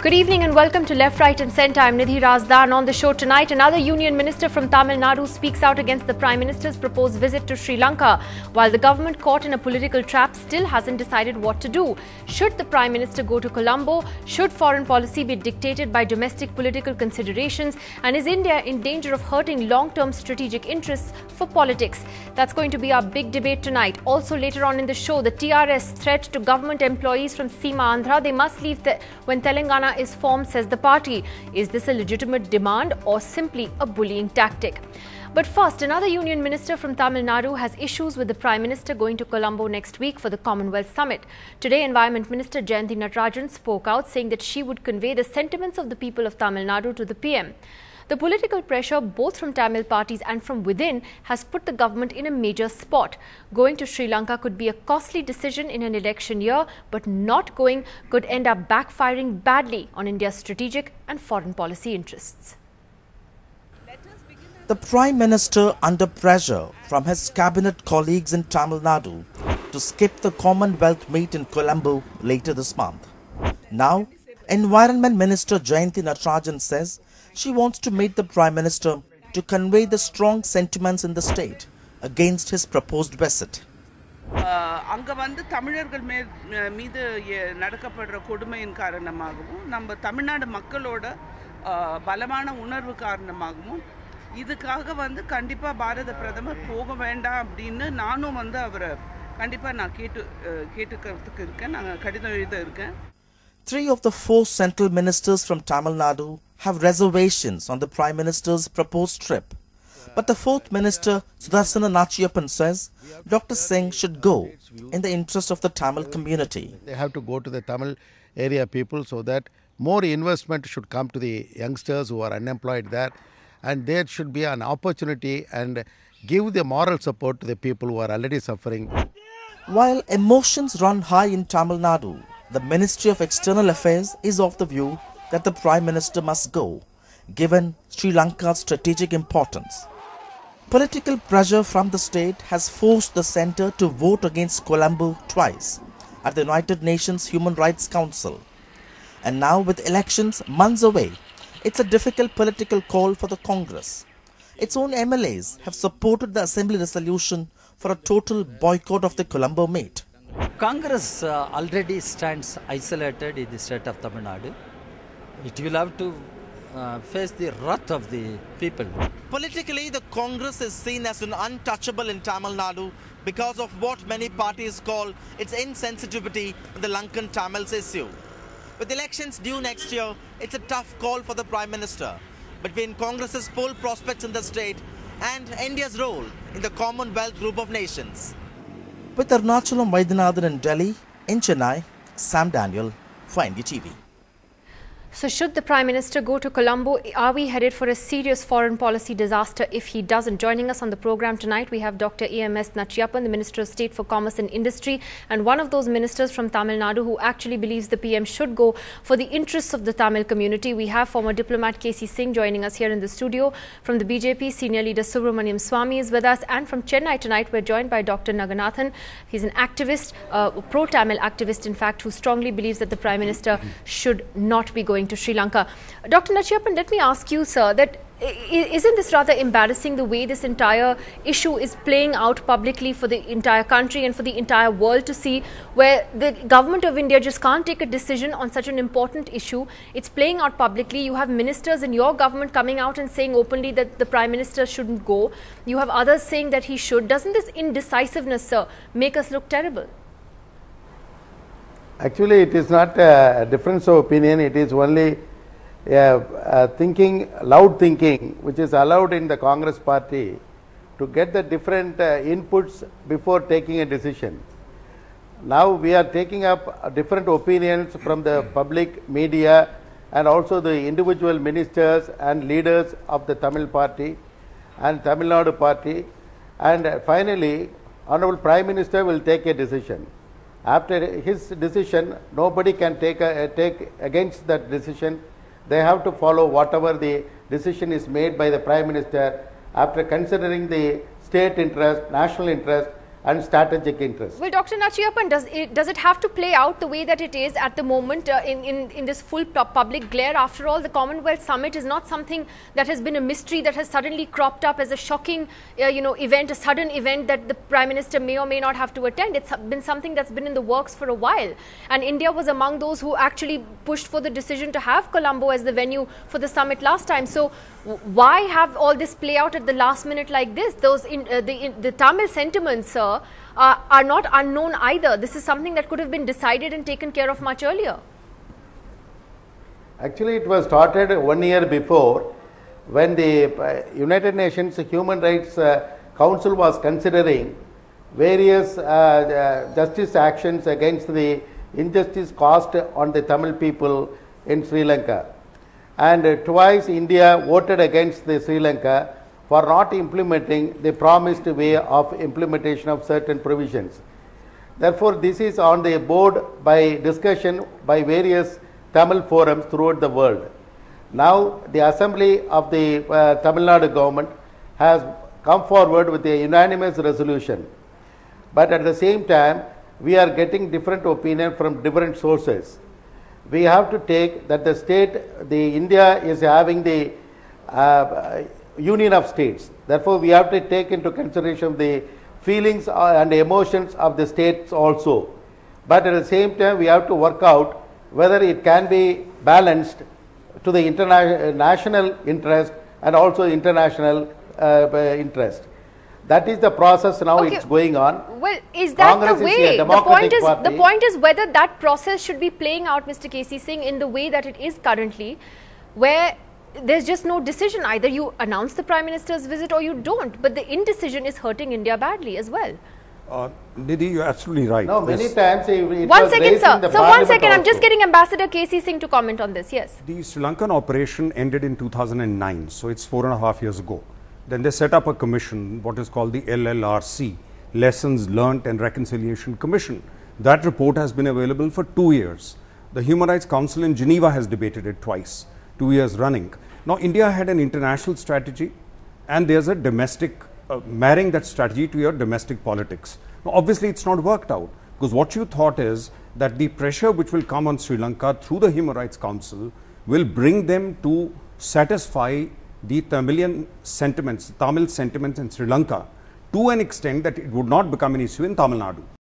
Good evening and welcome to Left, Right and Centre. I'm Nidhi Razdan. On the show tonight, another union minister from Tamil Nadu speaks out against the Prime Minister's proposed visit to Sri Lanka. While the government caught in a political trap still hasn't decided what to do. Should the Prime Minister go to Colombo? Should foreign policy be dictated by domestic political considerations? And is India in danger of hurting long-term strategic interests for politics? That's going to be our big debate tonight. Also later on in the show, the TRS threat to government employees from Seema Andhra. They must leave when Telangana is formed, says the party. Is this a legitimate demand or simply a bullying tactic? But first, another union minister from Tamil Nadu has issues with the Prime Minister going to Colombo next week for the Commonwealth Summit. Today, Environment Minister Jayanthi Natarajan spoke out saying that she would convey the sentiments of the people of Tamil Nadu to the PM. The political pressure, both from Tamil parties and from within, has put the government in a major spot. Going to Sri Lanka could be a costly decision in an election year, but not going could end up backfiring badly on India's strategic and foreign policy interests. The Prime Minister under pressure from his cabinet colleagues in Tamil Nadu to skip the Commonwealth meet in Colombo later this month. Now, Environment Minister Jayanthi Natarajan says she wants to meet the Prime Minister to convey the strong sentiments in the state against his proposed visit. அங்க வந்து தமிழர்கள் மீது நடக்கப்படுற கொடுமையின் காரணமாகவும் நம்ம தமிழ்நாடு மக்களோட பலமான உணர்வு காரணமாகவும் இதுக்காக வந்து கண்டிப்பா பாரத பிரதமர் போக வேண்டாம் அப்படினு நானும் வந்து அவரை கண்டிப்பா நான் கேட்டுக்கிறதுக்கு இருக்கேன் நான் கடிதம் எழுத இருக்கேன். 3 of the 4 central ministers from Tamil Nadu have reservations on the Prime Minister's proposed trip. But the 4th Minister, Sudarsana Nachiyappan, says Dr. Singh should go in the interest of the Tamil community. They have to go to the Tamil area people so that more investment should come to the youngsters who are unemployed there, and there should be an opportunity and give the moral support to the people who are already suffering. While emotions run high in Tamil Nadu, the Ministry of External Affairs is of the view that the Prime Minister must go, given Sri Lanka's strategic importance. Political pressure from the state has forced the centre to vote against Colombo twice at the United Nations Human Rights Council. And now, with elections months away, it's a difficult political call for the Congress. Its own MLAs have supported the Assembly resolution for a total boycott of the Colombo meet. Congress already stands isolated in the state of Tamil Nadu. It will have to face the wrath of the people. Politically, the Congress is seen as an untouchable in Tamil Nadu because of what many parties call its insensitivity in the Lankan Tamils issue. With elections due next year, it's a tough call for the Prime Minister between Congress's poll prospects in the state and India's role in the Commonwealth group of nations. With Arunachalam Vaidyanathan in Delhi, in Chennai, Sam Daniel for NDTV. So should the Prime Minister go to Colombo? Are we headed for a serious foreign policy disaster if he doesn't? Joining us on the program tonight, we have Dr. E.M.S. Nachiyappan, the Minister of State for Commerce and Industry, and one of those ministers from Tamil Nadu who actually believes the PM should go for the interests of the Tamil community. We have former diplomat K.C. Singh joining us here in the studio. From the BJP, senior leader Subramaniam Swamy is with us. And from Chennai tonight, we're joined by Dr. Naganathan. He's an activist, pro-Tamil activist, in fact, who strongly believes that the Prime Minister should not be going to Sri Lanka. Dr. Nachiyappan, let me ask you, sir, that isn't this rather embarrassing the way this entire issue is playing out publicly for the entire country and for the entire world to see, where the government of India just can't take a decision on such an important issue? It's playing out publicly. You have ministers in your government coming out and saying openly that the Prime Minister shouldn't go. You have others saying that he should. Doesn't this indecisiveness, sir, make us look terrible? Actually, it is not a difference of opinion. It is only thinking, loud thinking, which is allowed in the Congress party to get the different inputs before taking a decision. Now we are taking up different opinions from the public, media, and also the individual ministers and leaders of the Tamil party and Tamil Nadu party, and finally, Honorable Prime Minister will take a decision. After his decision, nobody can take against that decision. They have to follow whatever the decision is made by the Prime Minister after considering the state interest, national interest, and strategic interests. Well, Dr. Nachiyappan, does it have to play out the way that it is at the moment in this full public glare? After all, the Commonwealth Summit is not something that has been a mystery that has suddenly cropped up as a shocking event, a sudden event that the Prime Minister may or may not have to attend. It's been something that's been in the works for a while. And India was among those who actually pushed for the decision to have Colombo as the venue for the summit last time. So why have all this play out at the last minute like this? The Tamil sentiments, sir, are not unknown either. This is something that could have been decided and taken care of much earlier. Actually, it was started 1 year before, when the United Nations Human Rights Council was considering various justice actions against the injustice caused on the Tamil people in Sri Lanka. And twice India voted against the Sri Lanka for not implementing the promised way of implementation of certain provisions. Therefore, this is on the board by discussion by various Tamil forums throughout the world. Now, the Assembly of the Tamil Nadu government has come forward with a unanimous resolution. But at the same time, we are getting different opinion from different sources. We have to take that India is having the union of states. Therefore, we have to take into consideration the feelings and emotions of the states also. But at the same time, we have to work out whether it can be balanced to the national interest and also international interest. That is the process now. Okay. It's going on. Well, is that Congress the way? The point is whether that process should be playing out, Mr. KC Singh, in the way that it is currently, where there's just no decision. Either you announce the Prime Minister's visit or you don't. But the indecision is hurting India badly as well. Nidhi, you're absolutely right. No, many times one second, sir. So 1 second, I'm just getting Ambassador KC Singh to comment on this. Yes. The Sri Lankan operation ended in 2009, so it's 4.5 years ago. Then they set up a commission, what is called the LLRC, Lessons Learnt and Reconciliation Commission. That report has been available for 2 years. The Human Rights Council in Geneva has debated it twice, 2 years running. Now, India had an international strategy, and there's a domestic, marrying that strategy to your domestic politics. Now, obviously, it's not worked out, because what you thought is that the pressure which will come on Sri Lanka through the Human Rights Council will bring them to satisfy the Tamil sentiments in Sri Lanka to an extent that it would not become an issue in Tamil Nadu.